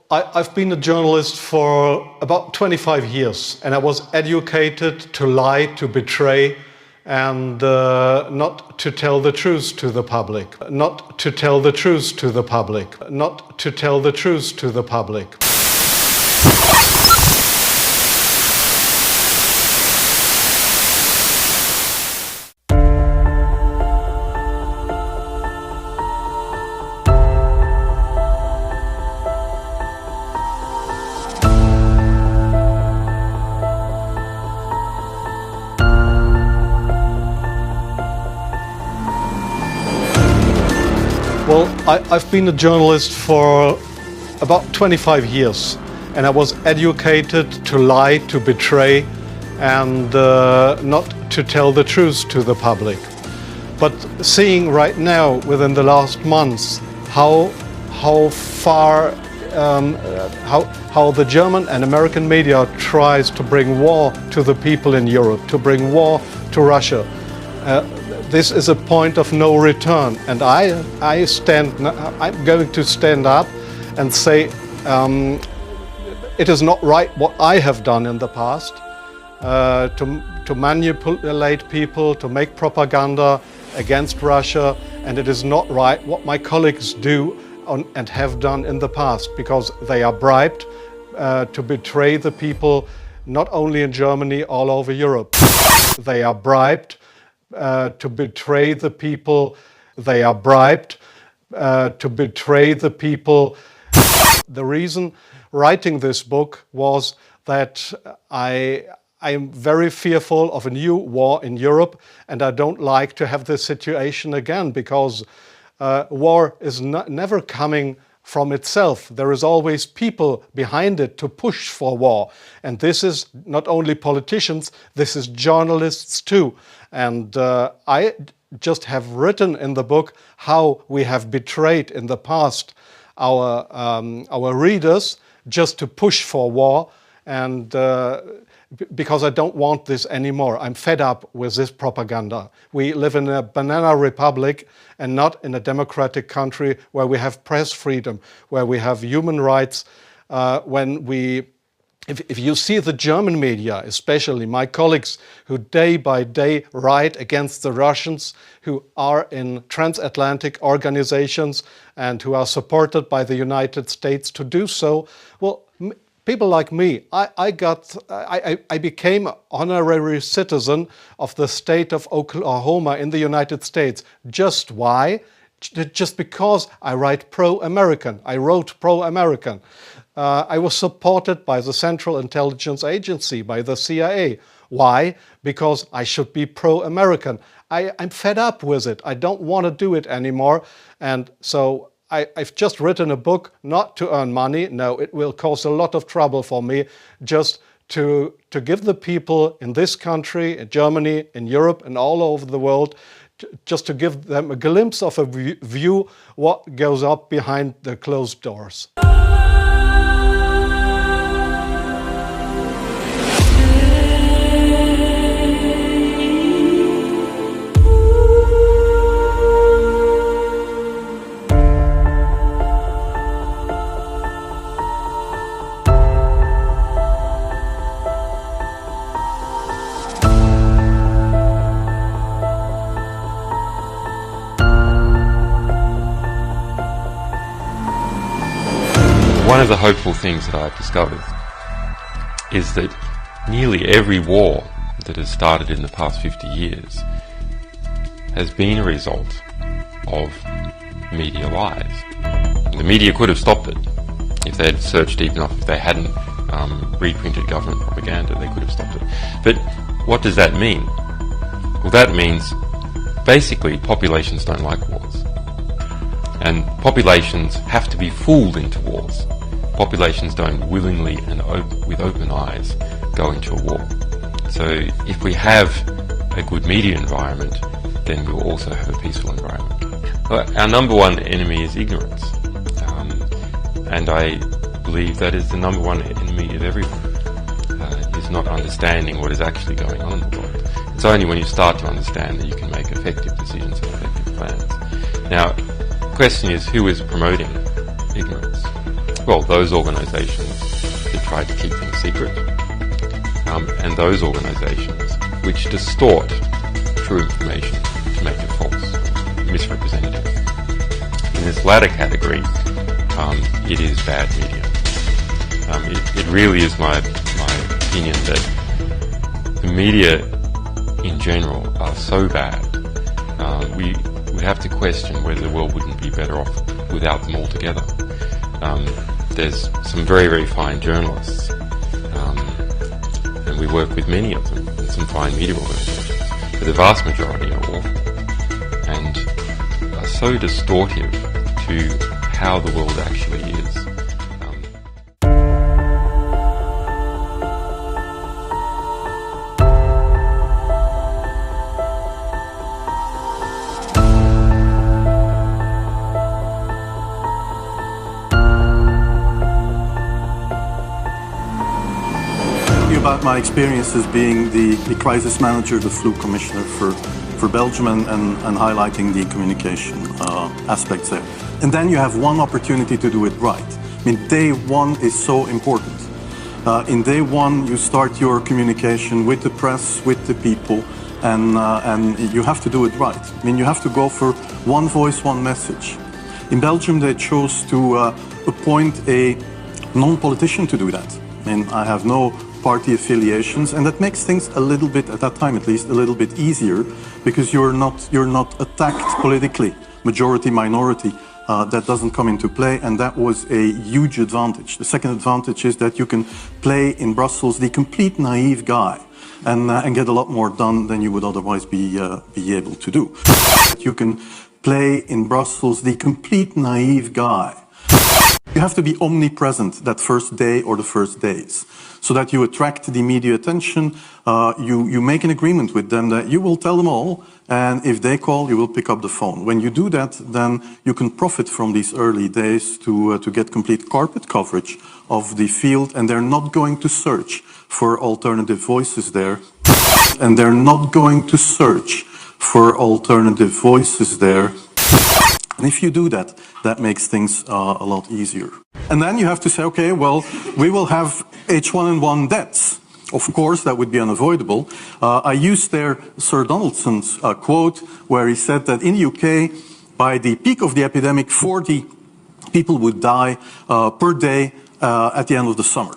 I've been a journalist for about 25 years, and I was educated to lie, to betray, and not to tell the truth to the public. Not to tell the truth to the public. Not to tell the truth to the public. Well, I've been a journalist for about 25 years, and I was educated to lie, to betray, and not to tell the truth to the public. But seeing right now, within the last months, how the German and American media tries to bring war to the people in Europe, to bring war to Russia. This is a point of no return, and I'm going to stand up and say it is not right what I have done in the past, to manipulate people, to make propaganda against Russia, and it is not right what my colleagues do and have done in the past, because they are bribed to betray the people, not only in Germany, all over Europe. They are bribed to betray the people. They are bribed to betray the people. The reason writing this book was that I am very fearful of a new war in Europe, and I don't like to have this situation again, because war is never coming from itself. There is always people behind it to push for war. And this is not only politicians, this is journalists too. And I just have written in the book how we have betrayed in the past our readers just to push for war, and because I don't want this anymore. I'm fed up with this propaganda. We live in a banana republic and not in a democratic country where we have press freedom, where we have human rights. If you see the German media, especially my colleagues who day by day write against the Russians, who are in transatlantic organizations and who are supported by the United States to do so, well, people like me, I became an honorary citizen of the state of Oklahoma in the United States. Just why? Just because I write pro-American. I wrote pro-American. I was supported by the Central Intelligence Agency, by the CIA. Why? Because I should be pro-American. I'm fed up with it. I don't want to do it anymore. And so I've just written a book not to earn money. No, it will cause a lot of trouble for me, just to give the people in this country, in Germany, in Europe, and all over the world, just to give them a glimpse of a view what goes up behind the closed doors. One of the hopeful things that I've discovered is that nearly every war that has started in the past 50 years has been a result of media lies. The media could have stopped it if they had searched deep enough. If they hadn't reprinted government propaganda, they could have stopped it. But what does that mean? Well, that means basically populations don't like wars. And populations have to be fooled into wars. Populations don't willingly and with open eyes go into a war. So if we have a good media environment, then we will also have a peaceful environment. Our number one enemy is ignorance. And I believe that is the number one enemy of everyone, is not understanding what is actually going on in the world. It's only when you start to understand that you can make effective decisions and effective plans. Now, the question is, who is promoting ignorance? Well, those organisations that try to keep things secret, and those organisations which distort true information to make it false, misrepresentative. In this latter category, it is bad media. It really is my opinion that the media in general are so bad, we would have to question whether the world wouldn't be better off without them altogether. There's some very, very fine journalists, and we work with many of them, and some fine media organisations, but the vast majority are awful and are so distortive to how the world actually is. About my experiences being the crisis manager, the flu commissioner for Belgium, and highlighting the communication aspects there. And then you have one opportunity to do it right. I mean, day one is so important. In day one, you start your communication with the press, with the people, and you have to do it right. I mean, you have to go for one voice, one message. In Belgium, they chose to appoint a non-politician to do that. I mean, I have no party affiliations, and that makes things a little bit, at that time at least, a little bit easier, because you're not attacked politically, majority, minority. That doesn't come into play, and that was a huge advantage. The second advantage is that you can play in Brussels the complete naive guy and get a lot more done than you would otherwise be able to do. You can play in Brussels the complete naive guy. You have to be omnipresent that first day or the first days, so that you attract the media attention. You make an agreement with them that you will tell them all, and if they call, you will pick up the phone. When you do that, then you can profit from these early days to get complete carpet coverage of the field, and they're not going to search for alternative voices there. And they're not going to search for alternative voices there. And if you do that, that makes things a lot easier. And then you have to say, okay, well, we will have H1N1 deaths. Of course, that would be unavoidable. I used there Sir Donaldson's quote, where he said that in the UK, by the peak of the epidemic, 40 people would die per day at the end of the summer.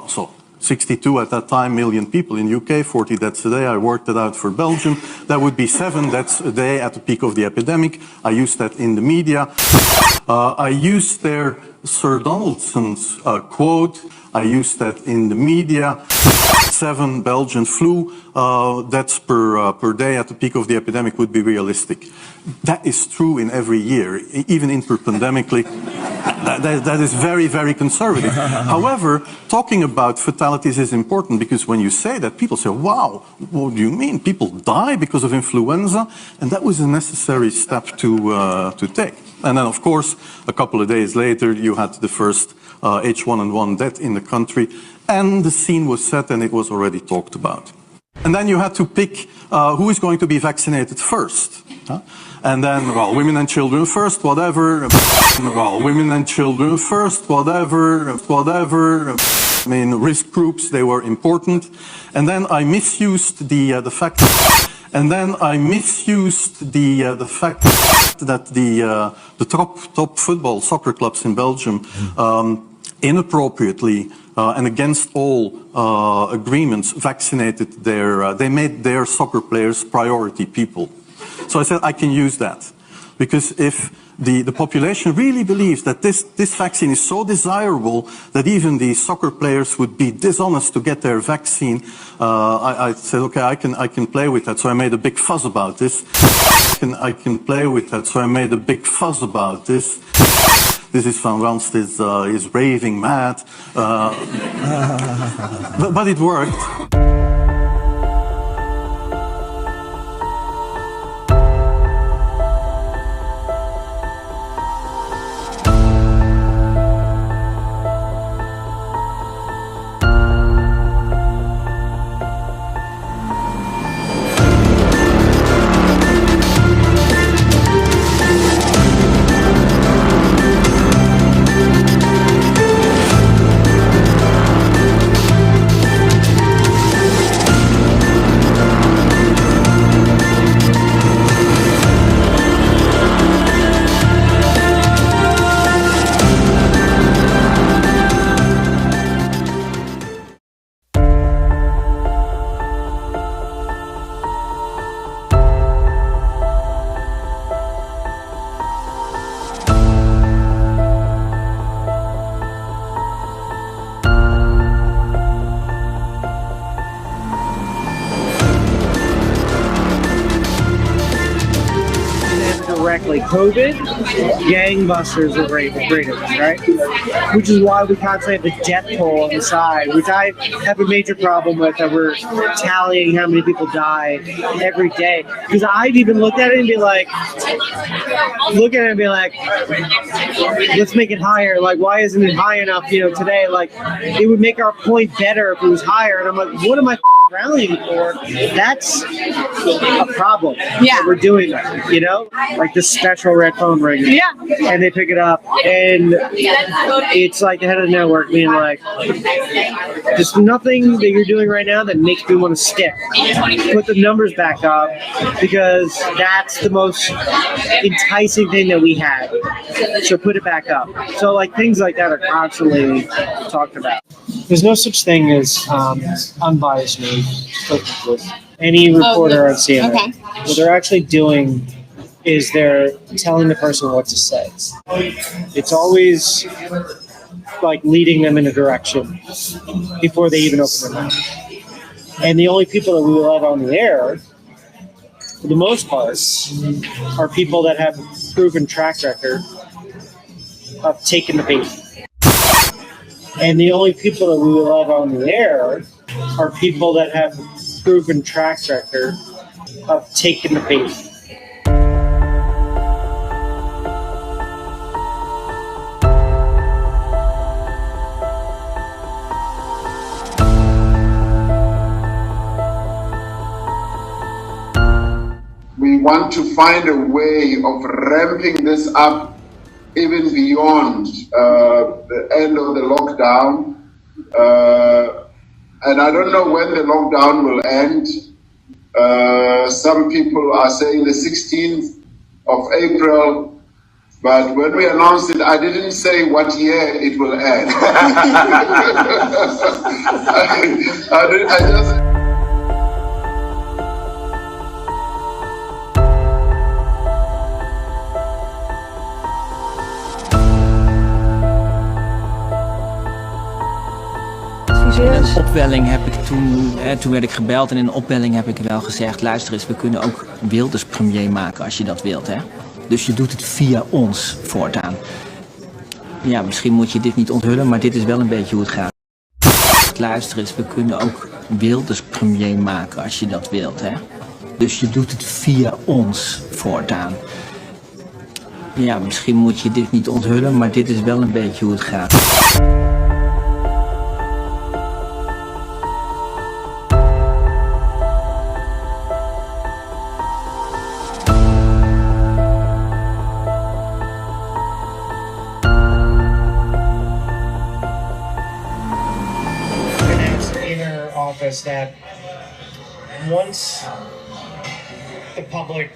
So 62 at that time million people in UK, 40 deaths a day. I worked it out for Belgium. That would be 7 deaths a day at the peak of the epidemic. I used that in the media. I used there Sir Donaldson's quote. I used that in the media. 7 Belgian flu deaths per day at the peak of the epidemic would be realistic. That is true in every year, even interpandemically. That is very, very conservative. However, talking about fatalities is important, because when you say that, people say, wow, what do you mean? People die because of influenza? And that was a necessary step to take. And then, of course, a couple of days later, you had the first H1N1 death in the country, and the scene was set and it was already talked about. And then you had to pick who is going to be vaccinated first. And then, well, women and children first, whatever. Well, women and children first, whatever. I mean, risk groups, they were important. And then I misused the fact. And then I misused the fact that the top football soccer clubs in Belgium inappropriately and against all agreements vaccinated they made their soccer players priority people. So I said I can use that, because if the population really believes that this vaccine is so desirable that even the soccer players would be dishonest to get their vaccine, I said, okay, I can play with that. So I made a big fuss about this. I can play with that. So I made a big fuss about this. This is Van Ranst is raving mad, but it worked. exactly. COVID, gangbusters are greater, right? Which is why we constantly have the death toll on the side, which I have a major problem with, that we're tallying how many people die every day. Because I've even looked at it and be like, let's make it higher. Like, why isn't it high enough, today? Like, it would make our point better if it was higher. And I'm like, what am I rallying for? That's a problem. Yeah. We're doing that, like this special red phone ring. Yeah. And they pick it up, and it's like the head of the network being like, there's nothing that you're doing right now that makes me want to stick. Put the numbers back up, because that's the most enticing thing that we have. So put it back up. So like things like that are constantly talked about. There's no such thing as unbiased news. Any reporter on CNN. Okay. What they're actually doing is they're telling the person what to say. It's always like leading them in a direction before they even open their mouth. And the only people that we will have on the air, for the most part, are people that have a proven track record of taking the bait. And the only people that we will have on the air are people that have a proven track record of taking the bait. We want to find a way of ramping this up even beyond the end of the lockdown. And I don't know when the lockdown will end. Some people are saying the 16th of April. But when we announced it, I didn't say what year it will end. I just... In een opwelling heb ik toen werd ik gebeld en in een opwelling heb ik wel gezegd, luister eens, we kunnen ook Wilders premier maken als je dat wilt, hè. Dus je doet het via ons voortaan. Ja, misschien moet je dit niet onthullen, maar dit is wel een beetje hoe het gaat. Luister eens, we kunnen ook Wilders premier maken als je dat wilt, hè. Dus je doet het via ons voortaan. Ja, misschien moet je dit niet onthullen, maar dit is wel een beetje hoe het gaat. That once the public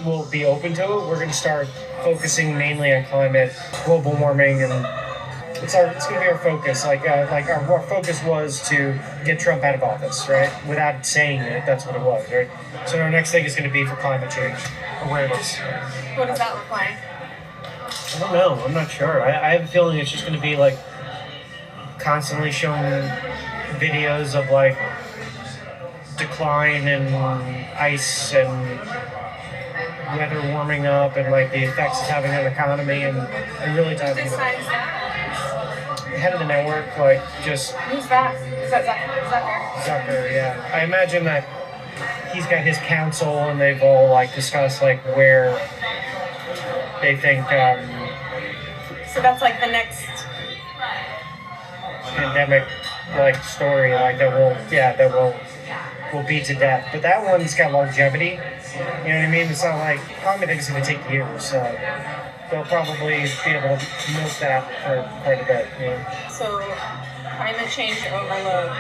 will be open to it, we're going to start focusing mainly on climate, global warming, and it's going to be our focus. Our focus was to get Trump out of office, right? Without saying it, that's what it was, right? So our next thing is going to be for climate change awareness. What does that look like? I don't know. I'm not sure. I have a feeling it's just going to be like constantly showing videos of like decline in ice and weather warming up and like the effects it's having on the economy and really talking about head of the network, like just Who's that? Is that Zucker? Zucker, yeah. I imagine that he's got his council and they've all like discussed like where they think So that's like the next pandemic like story like that will be to death. But that one's got longevity. You know what I mean? It's not like I think it's going to take years. So they'll probably be able to milk that for quite a bit. You know? So climate change overload.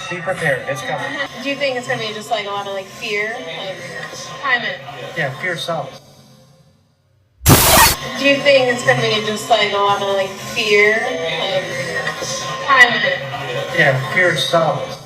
Be prepared. It's coming. Do you think it's going to be just like a lot of like fear, like climate? Yeah, fear sells. Do you think it's going to be just like a lot of like fear, like climate? Yeah, fear sells.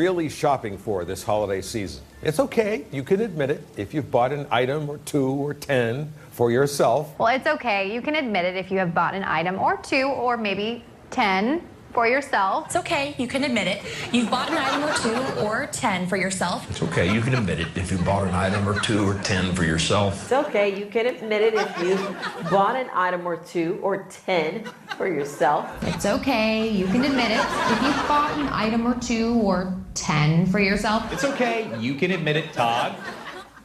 really shopping for this holiday season? It's okay, you can admit it, if you've bought an item or 2 or 10 for yourself. Well, it's okay. You can admit it if you have bought an item or 2 or maybe 10 for yourself. It's okay. You can admit it. You've bought an item or 2 or 10 for yourself. It's okay. You can admit it if you bought an item or 2 or 10 for yourself. It's okay. You can admit it if you bought an item or 2 or 10 for yourself. It's okay. You can admit it if you've bought an item or 2 or 10 for yourself. It's okay. You can admit it, Todd.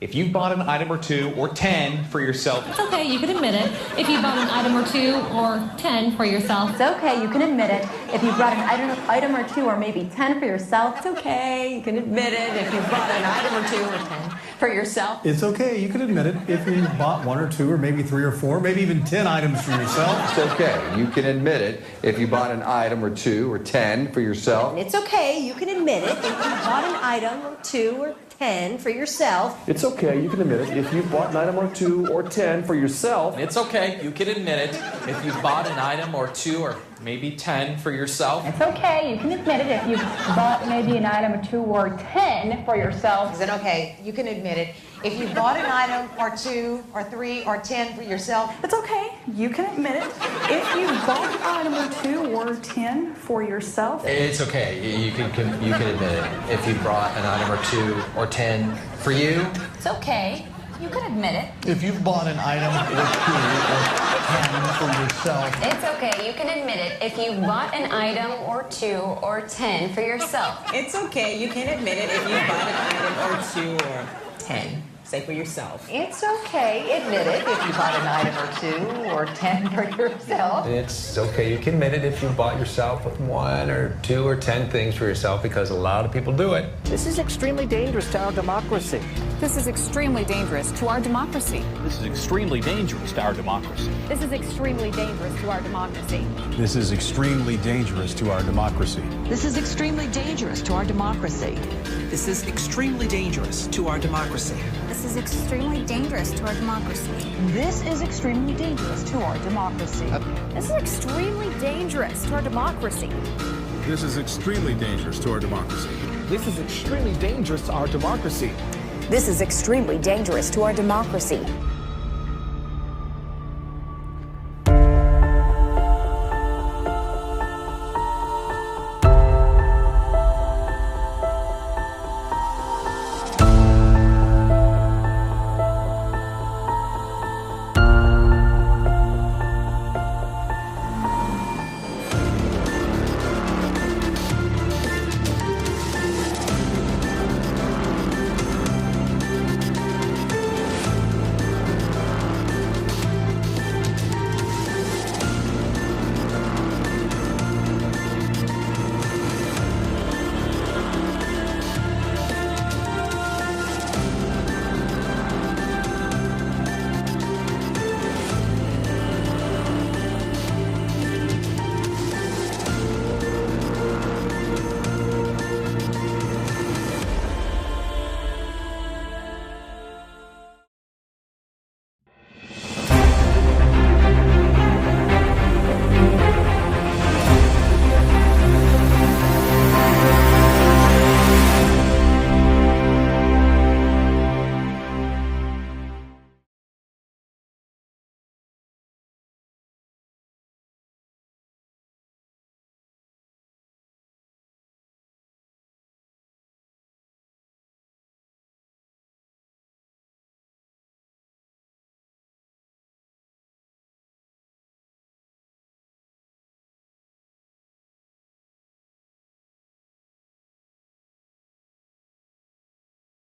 If you bought an item or 2 or 10 for yourself. It's okay. You can admit it. If you bought an item or 2 or 10 for yourself. It's okay. You can admit it if you bought an item or 2 or maybe 10 for yourself. It's okay. You can admit it if you bought an item or 2 or 10 for yourself. It's okay. You can admit it if you bought 1 or 2 or maybe 3 or 4, maybe even 10 items for yourself. It's okay. You can admit it if you bought an item or 2 or 10 for yourself. It's okay. You can admit it if you bought an item or 2 or 10 for yourself. It's okay, you can admit it, if you bought an item or 2 or 10 for yourself. It's okay. You can admit it if you bought an item or 2 or maybe 10 for yourself. It's okay. You can admit it if you bought maybe an item or 2 or 10 for yourself. Is it okay? You can admit it if you bought an item or 2 or 3 or 10 for yourself. It's okay. You can admit it. If you bought an item or 2 or 10 for yourself. It's okay. You can admit it if you brought an item or 2 or 10 for you. It's okay. You can admit it. If you've bought an item or 2 or 10 for yourself. It's okay. You can admit it if you bought an item or 2 or 10 for yourself. It's okay. You can admit it if you bought an item or 2 or 10. Say for yourself. It's okay. Admit it if you bought an item or 2 or 10 for yourself. It's okay. You can admit it if you bought yourself 1 or 2 or 10 things for yourself, because a lot of people do it. This is extremely dangerous to our democracy. This is extremely dangerous to our democracy. This is extremely dangerous to our democracy. This is extremely dangerous to our democracy. This is extremely dangerous to our democracy. This is extremely dangerous to our democracy. This is extremely dangerous to our democracy. This is extremely dangerous to our democracy. This is extremely dangerous to our democracy. This is extremely dangerous to our democracy. This is extremely dangerous to our democracy. This is extremely dangerous to our democracy. This is extremely dangerous to our democracy.